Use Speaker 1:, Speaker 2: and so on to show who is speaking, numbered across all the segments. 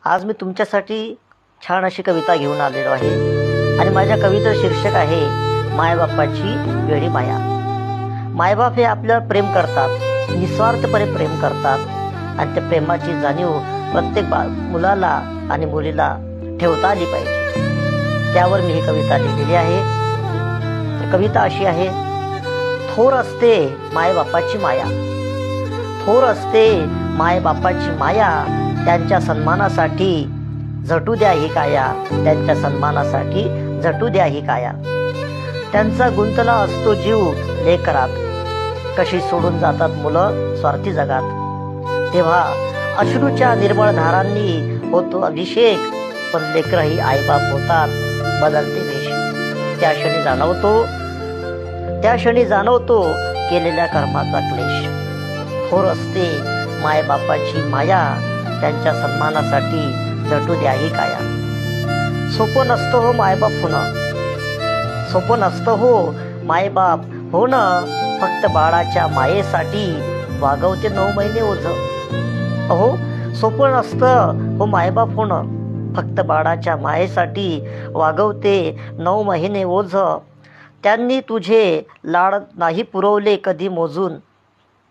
Speaker 1: आज मी तुमच्यासाठी छान अशी कविता घेऊन आलेलो आहे आणि माझ्या कवितेचं शीर्षक आहे मायबापाची वेडी माया। मायबाप हे आपल्यावर प्रेम करतात, निस्वार्थपणे प्रेम करतात आणि त्या प्रेमाची जाणीव प्रत्येक मुलाला आणि मुलीला ठेवता आली पाहिजे। त्यावर मी ही कविता लिहिलेली आहे। तर कविता अशी आहे, थोर असते मायबापाची माया, थोर असते मायबापाची माया, त्यांच्या सन्मानासाठी झटू द्या ही काया, त्यांच्या सन्मानासाठी झटू द्या ही काया। त्यांचा गुंतला असतो जीव लेकरात, कशी सोडून जातात मुलं स्वार्थी जगात। तेव्हा अश्रूच्या निर्मळ धारांनी होतो अभिषेक, पण लेकरही आईबाप होतात बदलते वेश। त्या क्षणी जाणवतो केलेल्या कर्माचा क्लेश। थोर असते मायबापाची माया, त्यांच्या सन्मानासाठी झटू द्या ही काया। सोपं नसतं हो मायबाप होणं, सोपं नसतं हो मायबाप होणं, फक्त बाळाच्या मायेसाठी वागवते 9 महिने ओझ। अहो सोपं नसतं हो मायबाप होणं, फक्त बाळाच्या मायेसाठी वागवते 9 महिने ओझ। त्यांनी तुझे लाड नाही पुरवले कधी मोजून,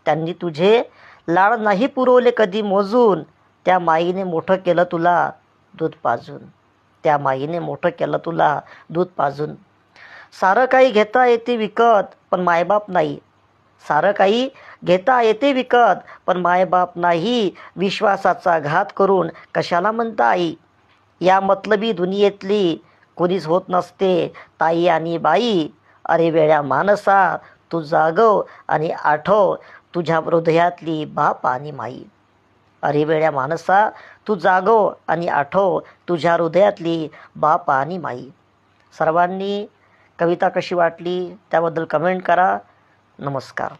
Speaker 1: त्यांनी तुझे लाड नाही पुरवले कधी मोजून, त्या माईने मोठं केलं तुला दूध पाजून, त्या माईने मोठं केलं तुला दूध पाजून। सारं काही घेता येते विकत पण मायबाप नाही, सारं काही घेता येते विकत पण मायबाप नाही। विश्वासाचा घात करून कशाला म्हणता आई, या मतलबी दुनियेतली कोणीच होत नसते ताई आणि बाई। अरे वेड्या माणसा तू जागव आणि आठव तुझ्या हृदयातली बाप आणि माई। अरे वेड्या माणसा तू जागव आणि आठव तुझ्या हृदयातली बाप आणि माई। सर्वांनी कविता कशी वाटली त्याबद्दल कमेंट करा। नमस्कार।